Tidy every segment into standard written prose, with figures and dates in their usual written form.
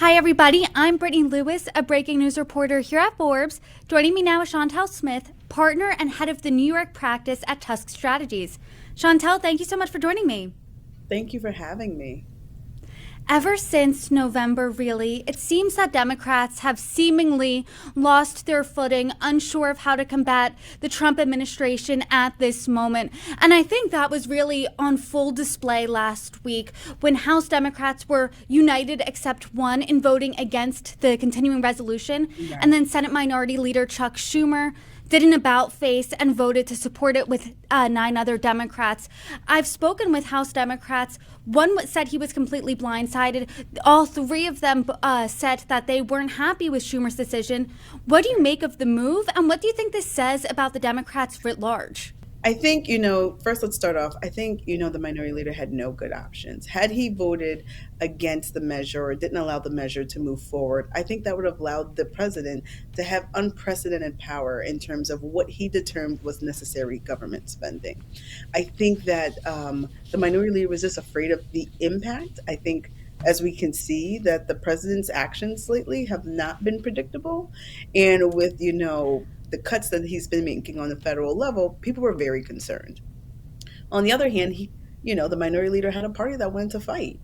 Hi, everybody. I'm Brittany Lewis, a breaking news reporter here at Forbes. Joining me now is Shontell Smith, partner and head of the New York practice at Tusk Strategies. Shontell, thank you so much for joining me. Thank you for having me. Ever since November, really, it seems that Democrats have seemingly lost their footing, unsure of how to combat the Trump administration at this moment. And I think that was really on full display last week when House Democrats were united except one in voting against the continuing resolution. Right. And then Senate Minority Leader Chuck Schumer did an about face and voted to support it with 9 other Democrats. I've spoken with House Democrats. One said he was completely blindsided. All 3 of them said that they weren't happy with Schumer's decision. What do you make of the move, and what do you think this says about the Democrats writ large? I think, first let's start off. I think, the minority leader had no good options. Had he voted against the measure or didn't allow the measure to move forward, I think that would have allowed the president to have unprecedented power in terms of what he determined was necessary government spending. I think that the minority leader was just afraid of the impact. I think as we can see that the president's actions lately have not been predictable. And with, the cuts that he's been making on the federal level, people were very concerned. On the other hand, the minority leader had a party that wanted to fight.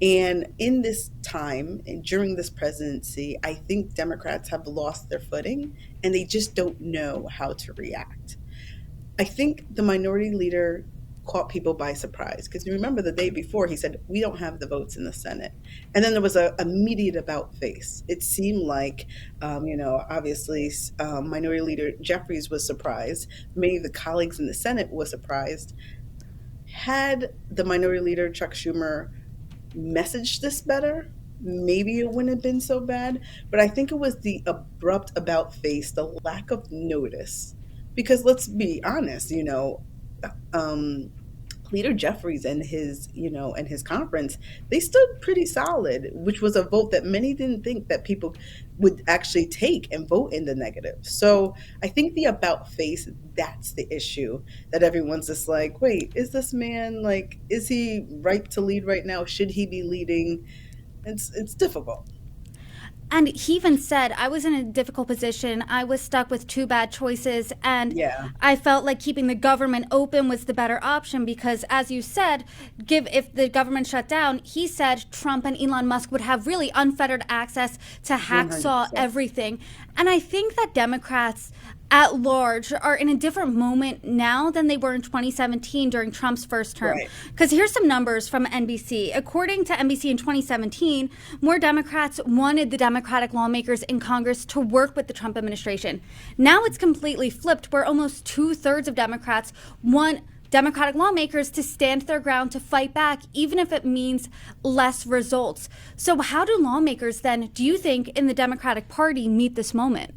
And in this time and during this presidency, I think Democrats have lost their footing and they just don't know how to react. I think the minority leader caught people by surprise because you remember the day before he said, we don't have the votes in the Senate. And then there was a immediate about face. It seemed like, obviously Minority Leader Jeffries was surprised. Many of the colleagues in the Senate were surprised. Had the Minority Leader Chuck Schumer messaged this better, maybe it wouldn't have been so bad. But I think it was the abrupt about face, the lack of notice. Because let's be honest, um, Leader Jeffries and his conference, they stood pretty solid, which was a vote that many didn't think that people would actually take and vote in the negative. So I think the about face, that's the issue that everyone's just like, wait, is this man like, is he ripe to lead right now? Should he be leading? It's difficult. And he even said, I was in a difficult position. I was stuck with 2 bad choices, and Yeah, I felt like keeping the government open was the better option because, as you said, if the government shut down, he said Trump and Elon Musk would have really unfettered access to hacksaw 100%. everything. And I think that Democrats at large are in a different moment now than they were in 2017 during Trump's first term. Right. Because here's some numbers from NBC. According to NBC in 2017, more Democrats wanted the Democratic lawmakers in Congress to work with the Trump administration. Now it's completely flipped, where almost 2/3 of Democrats want Democratic lawmakers to stand their ground to fight back, even if it means less results. So how do lawmakers then, do you think, in the Democratic Party meet this moment?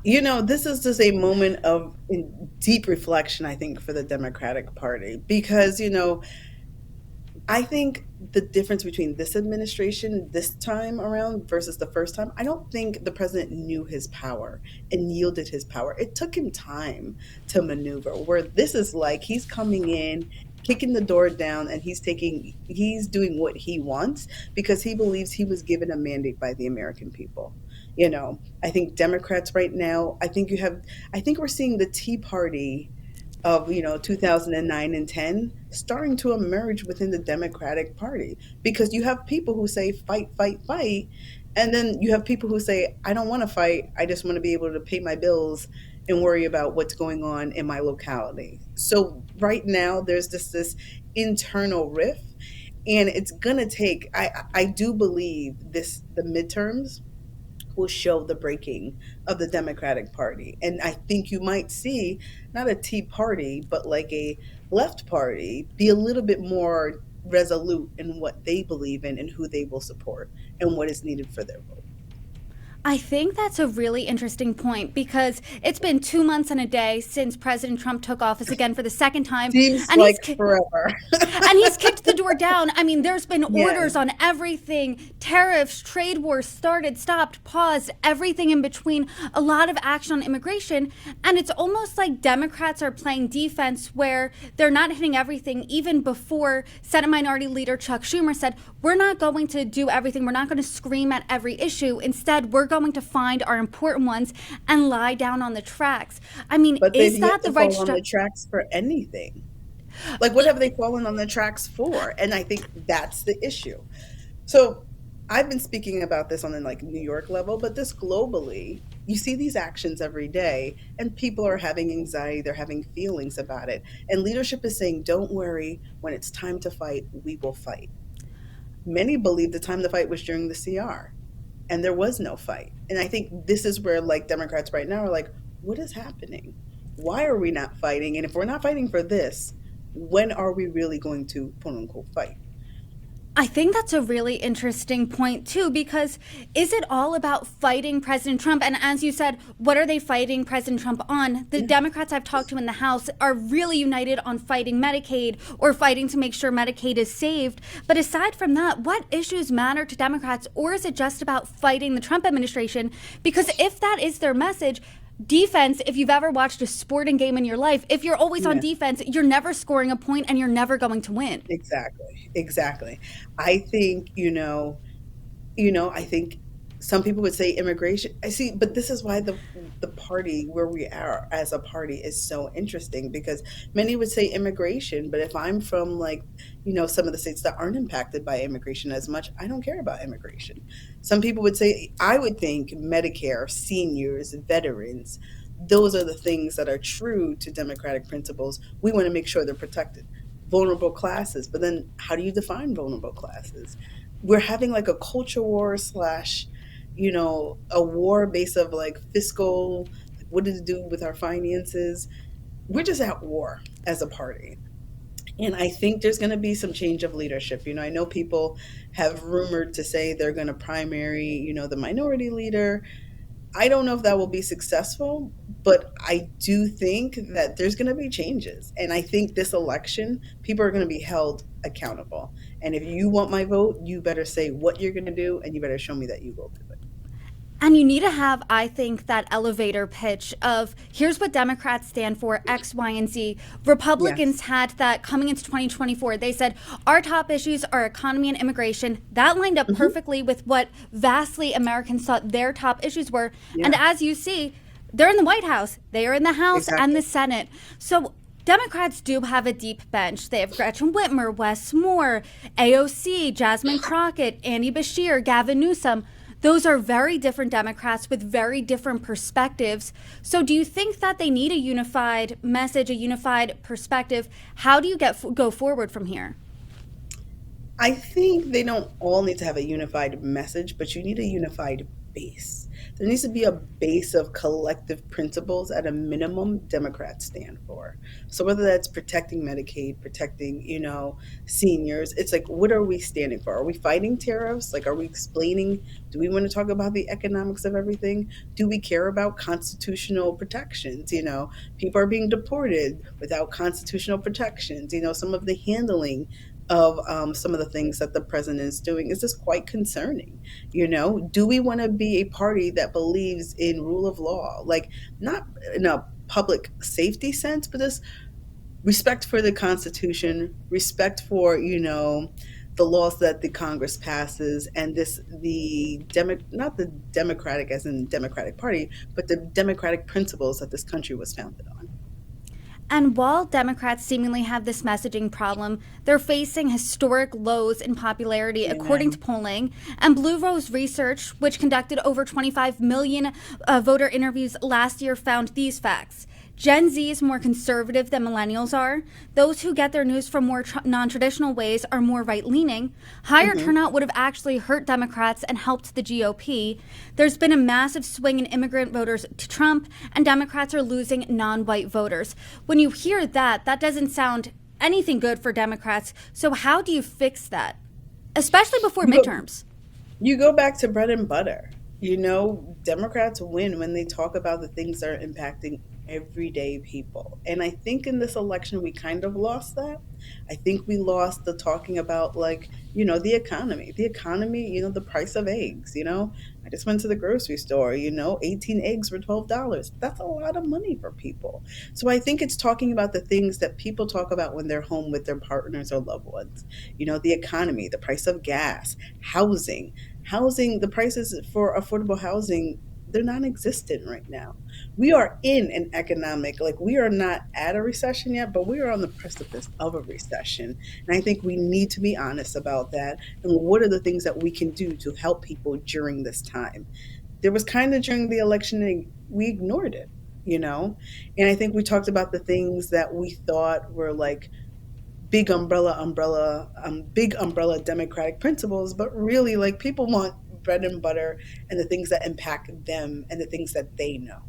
This is just a moment of deep reflection, I think, for the Democratic Party because, I think the difference between this administration this time around versus the first time, I don't think the president knew his power and yielded his power. It took him time to maneuver, where this is like he's coming in, kicking the door down, and he's doing what he wants because he believes he was given a mandate by the American people. I think Democrats right now, I think we're seeing the Tea Party of 2009 and 10 starting to emerge within the Democratic Party because you have people who say fight, fight, fight, and then you have people who say I don't want to fight, I just want to be able to pay my bills and worry about what's going on in my locality. So right now there's just this internal rift, and it's gonna take, I do believe this, the midterms will show the breaking of the Democratic Party. And I think you might see not a Tea Party, but like a left party be a little bit more resolute in what they believe in and who they will support and what is needed for their vote. I think that's a really interesting point because it's been 2 months and a day since President Trump took office again for the second time, Seems and like forever. he's kicked the door down. I mean, there's been Yeah. orders on everything: tariffs, trade wars, started, stopped, paused, everything in between. A lot of action on immigration, and it's almost like Democrats are playing defense where they're not hitting everything. Even before Senate Minority Leader Chuck Schumer said, "We're not going to do everything. We're not going to scream at every issue. Instead, we're going to find our important ones and lie down on the tracks." I mean, But they've is yet that the to right fall on the tracks for anything. Like, what have they fallen on the tracks for? And I think that's the issue. So I've been speaking about this on the like New York level, but this globally, you see these actions every day, and people are having anxiety, they're having feelings about it. And leadership is saying, don't worry, when it's time to fight, we will fight. Many believe the time to fight was during the CR, and there was no fight. And I think this is where like Democrats right now are like, what is happening? Why are we not fighting? And if we're not fighting for this, when are we really going to quote unquote fight? I think that's a really interesting point, too, because is it all about fighting President Trump? And as you said, what are they fighting President Trump on? The Democrats I've talked to in the House are really united on fighting Medicaid or fighting to make sure Medicaid is saved. But aside from that, what issues matter to Democrats? Or is it just about fighting the Trump administration? Because if that is their message, defense, if you've ever watched a sporting game in your life, if you're always on defense, you're never scoring a point and you're never going to win. Exactly. I think, I think some people would say immigration. I see, but this is why the party where we are as a party is so interesting, because many would say immigration, but if I'm from like, some of the states that aren't impacted by immigration as much, I don't care about immigration. Some people would say, I would think Medicare, seniors, veterans, those are the things that are true to democratic principles. We want to make sure they're protected. Vulnerable classes, but then how do you define vulnerable classes? We're having like a culture war slash, a war based of like fiscal, like what does it do with our finances? We're just at war as a party. And I think there's going to be some change of leadership. I know people have rumored to say they're going to primary, the minority leader. I don't know if that will be successful, but I do think that there's going to be changes. And I think this election, people are going to be held accountable. And if you want my vote, you better say what you're going to do, and you better show me that you will do it. And you need to have, I think, that elevator pitch of here's what Democrats stand for, X, Y, and Z. Republicans had that coming into 2024. They said our top issues are economy and immigration. That lined up perfectly with what vastly Americans thought their top issues were. Yeah. And as you see, they're in the White House. They are in the House and the Senate. So Democrats do have a deep bench. They have Gretchen Whitmer, Wes Moore, AOC, Jasmine Crockett, Andy Beshear, Gavin Newsom. Those are very different Democrats with very different perspectives. So do you think that they need a unified message, a unified perspective? How do you go forward from here? I think they don't all need to have a unified message, but you need a unified base. There needs to be a base of collective principles at a minimum Democrats stand for. So whether that's protecting Medicaid, protecting, seniors, it's like, what are we standing for? Are we fighting tariffs? Like, are we explaining, do we want to talk about the economics of everything? Do we care about constitutional protections? People are being deported without constitutional protections. Some of the handling of some of the things that the president is doing is just quite concerning. Do we want to be a party that believes in rule of law, like not in a public safety sense, but just respect for the Constitution, respect for the laws that the Congress passes, and not the Democratic as in Democratic Party, but the democratic principles that this country was founded on. And while Democrats seemingly have this messaging problem, they're facing historic lows in popularity, according to polling. And Blue Rose Research, which conducted over 25 million voter interviews last year, found these facts. Gen Z is more conservative than millennials are. Those who get their news from more non-traditional ways are more right-leaning. Higher turnout would have actually hurt Democrats and helped the GOP. There's been a massive swing in immigrant voters to Trump, and Democrats are losing non-white voters. When you hear that, that doesn't sound anything good for Democrats. So how do you fix that, especially before midterms? You go back to bread and butter. Democrats win when they talk about the things that are impacting everyday people. And I think in this election, we kind of lost that. I think we lost the talking about, like, the economy. The economy, the price of eggs. I just went to the grocery store, 18 eggs for $12. That's a lot of money for people. So I think it's talking about the things that people talk about when they're home with their partners or loved ones. The economy, the price of gas, housing. The prices for affordable housing, they're non-existent right now. We are in an economic, like, we are not at a recession yet, but we are on the precipice of a recession. And I think we need to be honest about that. And what are the things that we can do to help people during this time? There was kind of, during the election, we ignored it, you know? And I think we talked about the things that we thought were like big umbrella democratic principles, but really, like, people want bread and butter and the things that impact them and the things that they know.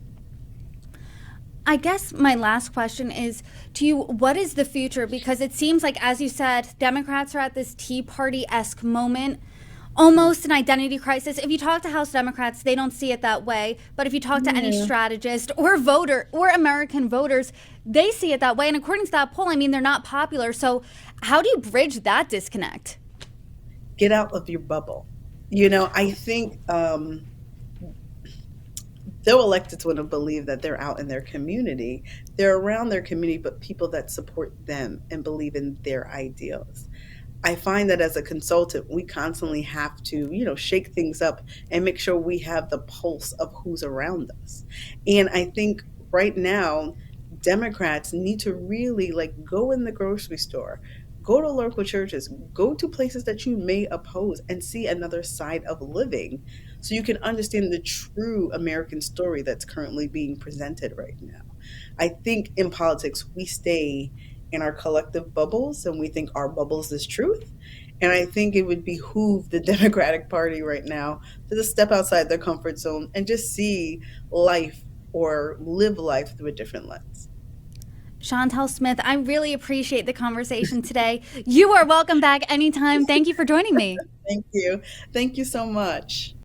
I guess my last question is to you, what is the future? Because it seems like, as you said, Democrats are at this Tea Party-esque moment, almost an identity crisis. If you talk to House Democrats, they don't see it that way. But if you talk to any Yeah. strategist or voter or American voters, they see it that way. And according to that poll, I mean, they're not popular. So how do you bridge that disconnect? Get out of your bubble. I think though electeds want to believe that they're out in their community, they're around their community, but people that support them and believe in their ideals. I find that as a consultant, we constantly have to, shake things up and make sure we have the pulse of who's around us. And I think right now, Democrats need to really, like, go in the grocery store, go to local churches, go to places that you may oppose and see another side of living so you can understand the true American story that's currently being presented right now. I think in politics, we stay in our collective bubbles and we think our bubbles is truth. And I think it would behoove the Democratic Party right now to just step outside their comfort zone and just see life, or live life, through a different lens. Shontell Smith, I really appreciate the conversation today. You are welcome back anytime. Thank you for joining me. Thank you. Thank you so much.